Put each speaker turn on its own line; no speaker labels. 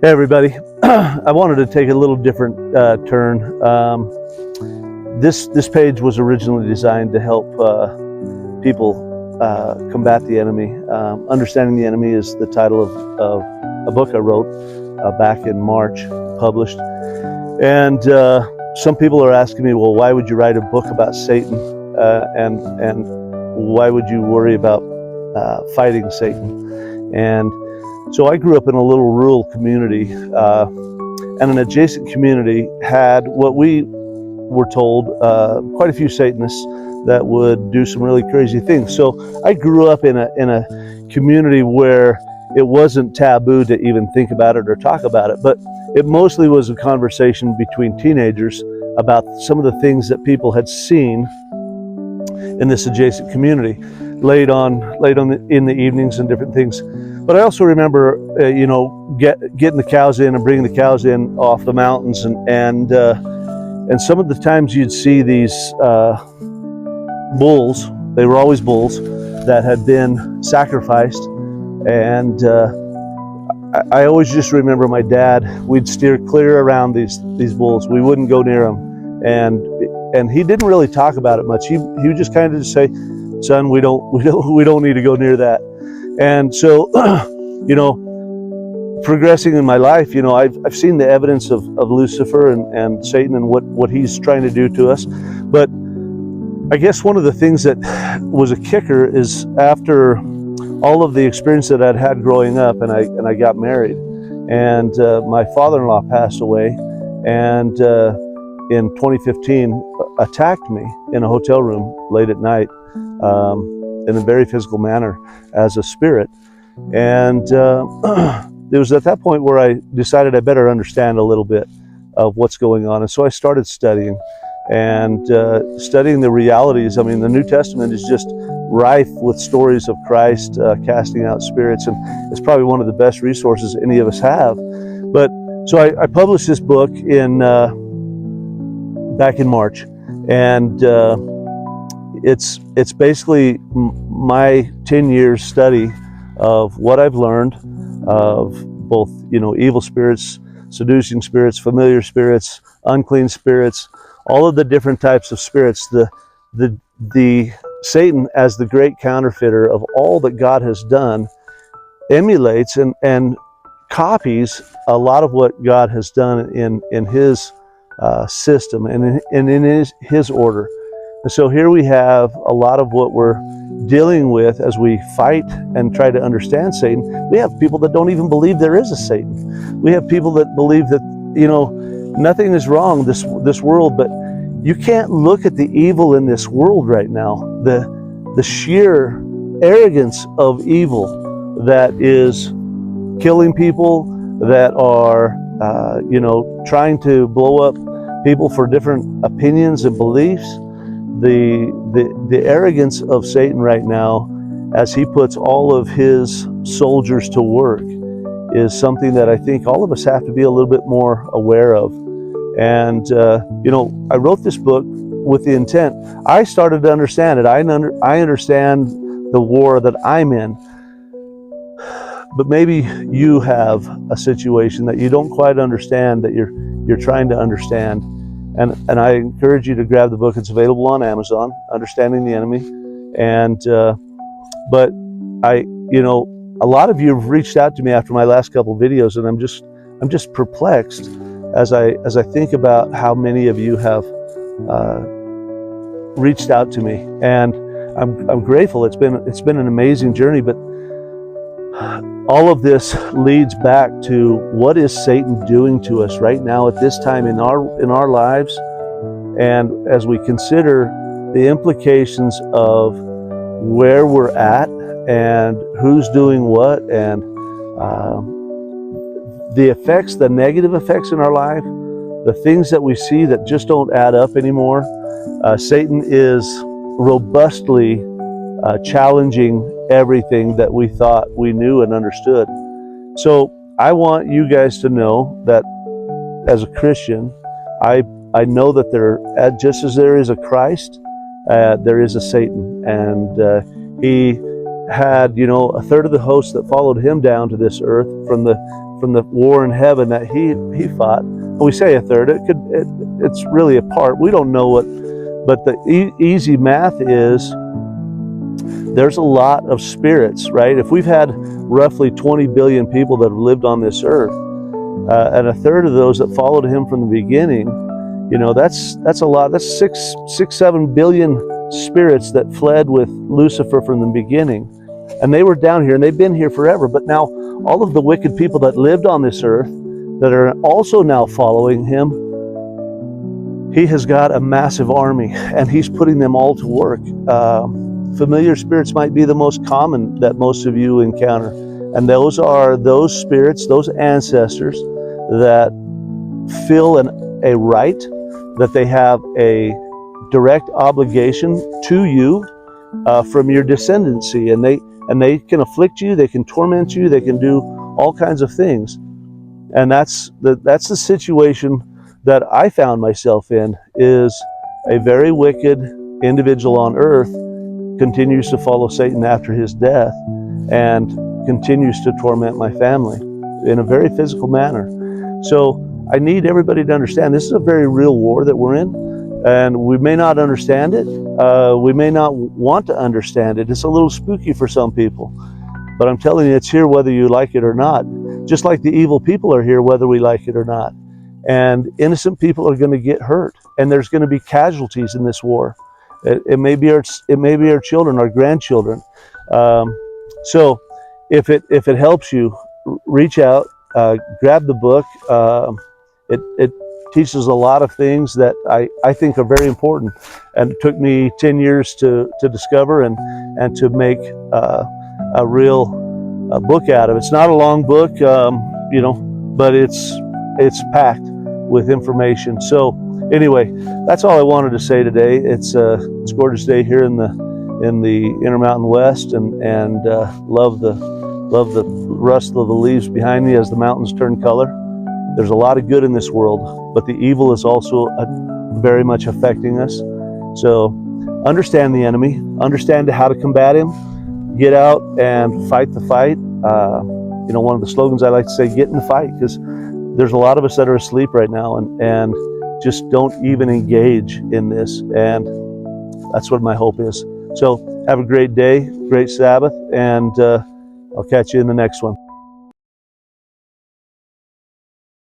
Hey everybody, I wanted to take a little different turn. This page was originally designed to help people combat the enemy. Understanding the Enemy is the title of a book I wrote back in March, published. And some people are asking me, well, why would you write a book about Satan? And why would you worry about fighting Satan? And so I grew up in a little rural community, and an adjacent community had what we were told quite a few Satanists that would do some really crazy things. So I grew up in a community where it wasn't taboo to even think about it or talk about it, but it mostly was a conversation between teenagers about some of the things that people had seen in this adjacent community, laid on in the evenings and different things. But I also remember, getting the cows in and bringing the cows in off the mountains, and some of the times you'd see these bulls. They were always bulls that had been sacrificed, and I always just remember my dad. We'd steer clear around these bulls. We wouldn't go near them, and he didn't really talk about it much. He would just kind of just say, "Son, we don't need to go near that." And so, progressing in my life, I've seen the evidence of Lucifer and Satan and what he's trying to do to us. But I guess one of the things that was a kicker is after all of the experience that I'd had growing up, and I got married, and my father-in-law passed away, and in 2015 attacked me in a hotel room late at night, in a very physical manner as a spirit. And it was at that point where I decided I better understand a little bit of what's going on. And so I started studying the realities. I mean, the New Testament is just rife with stories of Christ casting out spirits, and it's probably one of the best resources any of us have. But so I published this book back in March, and it's basically my 10 years study of what I've learned of both, evil spirits, seducing spirits, familiar spirits, unclean spirits, all of the different types of spirits. The Satan, as the great counterfeiter of all that God has done, emulates and copies a lot of what God has done in his system and in his order. And so here we have a lot of what we're dealing with as we fight and try to understand Satan. We have people that don't even believe there is a Satan. We have people that believe that, nothing is wrong this world, but you can't look at the evil in this world right now. The sheer arrogance of evil that is killing people, that are, trying to blow up people for different opinions and beliefs. The arrogance of Satan right now, as he puts all of his soldiers to work, is something that I think all of us have to be a little bit more aware of. And I wrote this book with the intent. I started to understand it. I understand the war that I'm in. But maybe you have a situation that you don't quite understand, that you're trying to understand. And I encourage you to grab the book. It's available on Amazon, Understanding the Enemy. And but a lot of you have reached out to me after my last couple of videos, and I'm just perplexed as I think about how many of you have reached out to me, and I'm grateful. It's been an amazing journey, but all of this leads back to what is Satan doing to us right now at this time in our lives, and as we consider the implications of where we're at and who's doing what, and the effects, the negative effects in our life, the things that we see that just don't add up anymore. Satan is robustly challenging everything that we thought we knew and understood. So I want you guys to know that as a Christian, I know that just as there is a Christ, there is a Satan, and he had, a third of the hosts that followed him down to this earth from from the war in heaven that he fought. We say a third. It's really a part. We don't know what, but the easy math is there's a lot of spirits, right? If we've had roughly 20 billion people that have lived on this earth, and a third of those that followed him from the beginning, you know, that's a lot. That's 7 billion spirits that fled with Lucifer from the beginning. And they were down here and they've been here forever. But now all of the wicked people that lived on this earth that are also now following him, he has got a massive army and he's putting them all to work. Familiar spirits might be the most common that most of you encounter. And those are those spirits, those ancestors that feel a right, that they have a direct obligation to you from your descendancy. And they can afflict you, they can torment you, they can do all kinds of things. And that's the situation that I found myself in, is a very wicked individual on earth continues to follow Satan after his death and continues to torment my family in a very physical manner. So I need everybody to understand this is a very real war that we're in, and we may not understand it. We may not want to understand it. It's a little spooky for some people, but I'm telling you, it's here whether you like it or not. Just like the evil people are here whether we like it or not. And innocent people are going to get hurt, and there's going to be casualties in this war. It may be our children, our grandchildren. So if it helps you, reach out, grab the book. It teaches a lot of things that I think are very important, and it took me 10 years to discover and to make a real book out of it. It's not a long book, you know, but it's packed with information. So anyway, that's all I wanted to say today. It's a gorgeous day here in the Intermountain West, and love the rust of the leaves behind me as the mountains turn color. There's a lot of good in this world, but the evil is also very much affecting us. So understand the enemy, understand how to combat him, get out and fight the fight. You know, one of the slogans I like to say, get in the fight, because there's a lot of us that are asleep right now and just don't even engage in this. And that's what my hope is. So have a great day, great Sabbath, and I'll catch you in the next one.